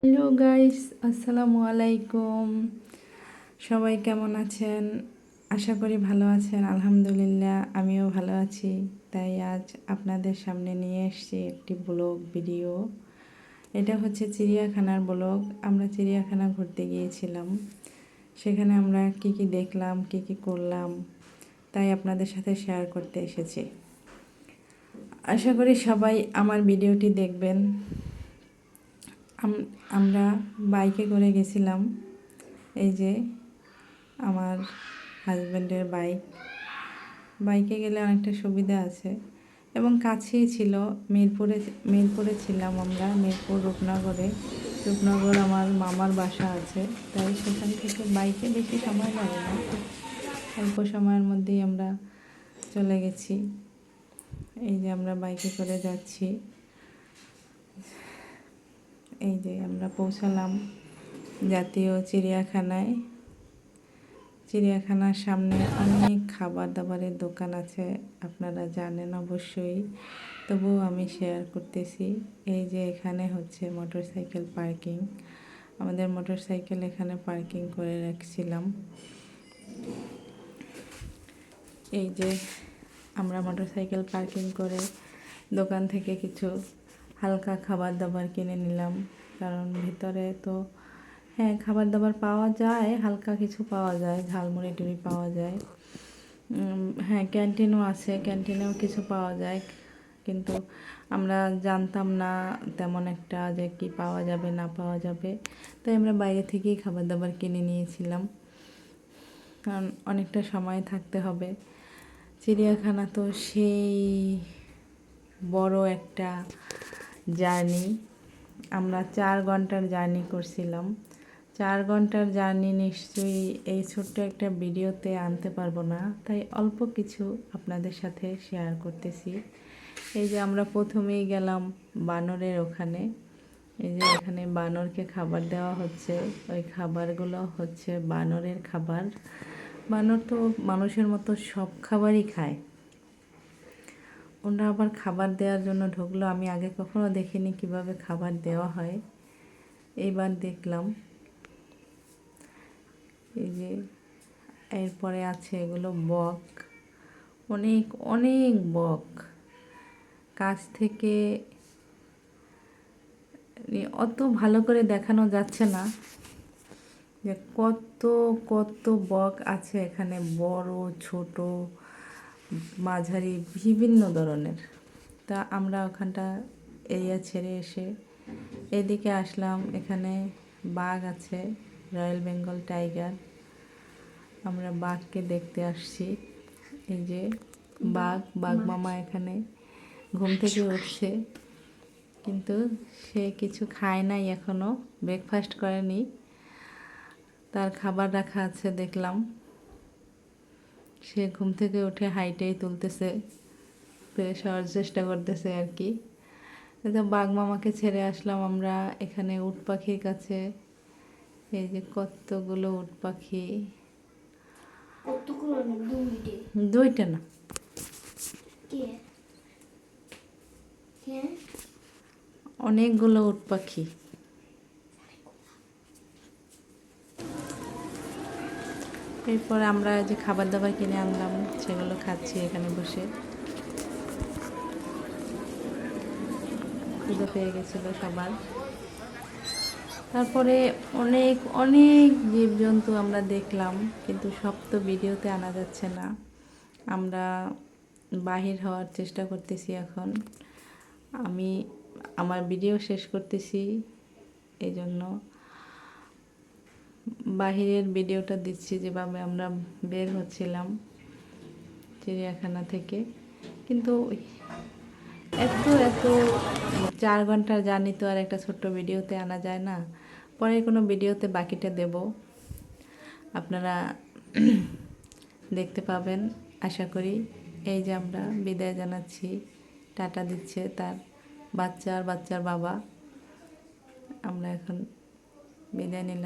Hello guys, আসসালামু আলাইকুম। সবাই কেমন আছেন? আশা করি ভালো আছেন। আলহামদুলিল্লাহ, আমিও ভালো আছি। তাই আজ আপনাদের সামনে নিয়ে এসেছি একটি ব্লগ ভিডিও। এটা হচ্ছে চিড়িয়াখানার ব্লগ। আমরা চিড়িয়াখানা ঘুরতে গিয়েছিলাম। সেখানে আমরা কি কি দেখলাম, কি কি করলাম, তাই আপনাদের সাথে শেয়ার করতে এসেছি। আশা করি সবাই আমার ভিডিওটি দেখবেন। আমরা বাইকে করে গেছিলাম। এই যে আমার হাজব্যান্ডের বাইকে গেলে অনেকটা সুবিধা আছে এবং কাছেই ছিল। মিরপুরে ছিলাম আমরা, মিরপুর রূপনগর আমার মামার বাসা আছে। তাই সেখান থেকে বাইকে বেশি সময় লাগে না, অল্প সময়ের মধ্যেই আমরা চলে গেছি। এই যে আমরা বাইকে করে যাচ্ছি। এই যে আমরা পৌঁছালাম জাতীয় চিড়িয়াখানায়। চিড়িয়াখানার সামনে অনেক খাবার দাবারের দোকান আছে, আপনারা জানেন অবশ্যই, তবুও আমি শেয়ার করতেছি। এই যে এখানে হচ্ছে মোটরসাইকেল পার্কিং। আমাদের মোটরসাইকেল এখানে পার্কিং করে রাখছিলাম। এই যে আমরা মোটরসাইকেল পার্কিং করে দোকান থেকে কিছু হালকা খাবার দাবার কিনে নিলাম, কারণ ভিতরে তো হ্যাঁ খাবার দাবার পাওয়া যায়, হালকা কিছু পাওয়া যায়, ঝালমুড়ি টুড়ি পাওয়া যায়। হ্যাঁ ক্যান্টিনও আছে, ক্যান্টিনেও কিছু পাওয়া যায়, কিন্তু আমরা জানতাম না তেমন একটা যে কি পাওয়া যাবে না পাওয়া যাবে, তাই আমরা বাইরে থেকেই খাবার দাবার কিনে নিয়েছিলাম, কারণ অনেকটা সময় থাকতে হবে। চিড়িয়াখানা তো সেই বড় একটা জার্নি। আমরা 4 ঘন্টার জার্নি করছিলাম। 4 ঘন্টার জার্নি নিশ্চয়ই এই ছোট্ট একটা ভিডিওতে আনতে পারবো না, তাই অল্প কিছু আপনাদের সাথে শেয়ার করতেছি। এই যে আমরা প্রথমেই গেলাম বানরের ওখানে। এই যে এখানে বানরকে খাবার দেওয়া হচ্ছে, ওই খাবারগুলো হচ্ছে বানরের খাবার। বানর তো মানুষের মতো সব খাবারই খায়। ওরা আবার খাবার দেওয়ার জন্য ঢুকলো। আমি আগে কখনো দেখিনি কিভাবে খাবার দেওয়া হয়, এইবার দেখলাম। এই যে এরপরে আছে এগুলো বক, অনেক অনেক বক। কাছ থেকে অত ভালো করে দেখানো যাচ্ছে না যে কত কত বক আছে এখানে, বড় ছোট মাঝারি বিভিন্ন ধরনের। তা আমরা ওখানটা এরিয়া ছেড়ে এসে এদিকে আসলাম। এখানে বাঘ আছে, রয়্যাল বেঙ্গল টাইগার। আমরা বাঘকে দেখতে আসছি। এই যে বাঘ মামা এখানে ঘুম থেকে উঠছে, কিন্তু সে কিছু খায় নাই, এখনো ব্রেকফাস্ট করেনি। তার খাবার রাখা আছে দেখলাম। সে ঘুম থেকে উঠে হাইটেই তুলতেছে, ফ্রেশ হওয়ার চেষ্টা করতেছে আর কি। তো বাঘ মামাকে ছেড়ে আসলাম আমরা এখানে উট পাখির কাছে। এই যে কতগুলো উট পাখি, দুইটা না, অনেকগুলো উট পাখি। এরপর আমরা যে খাবার দাবার কিনে আনলাম সেগুলো খাচ্ছি এখানে বসে। খিদে পেয়ে গেছিলো সবার। তারপরে অনেক অনেক জীবজন্তু আমরা দেখলাম, কিন্তু সব তো ভিডিওতে আনা যাচ্ছে না। আমরা বাহির হওয়ার চেষ্টা করতেছি এখন। আমি আমার ভিডিও শেষ করতেছি, এই জন্য বাহিরের ভিডিওটা দিচ্ছি যেভাবে আমরা বের হচ্ছিলাম চিড়িয়াখানা থেকে। কিন্তু এত এত 4 ঘন্টার জার্নি তো আর একটা ছোট্ট ভিডিওতে আনা যায় না। পরে কোনো ভিডিওতে বাকিটা দেব, আপনারা দেখতে পাবেন আশা করি। এই যে আমরা বিদায় জানাচ্ছি, টাটা দিচ্ছে তার বাচ্চা আর বাচ্চার বাবা। আমরা এখন বিদায় নিলাম।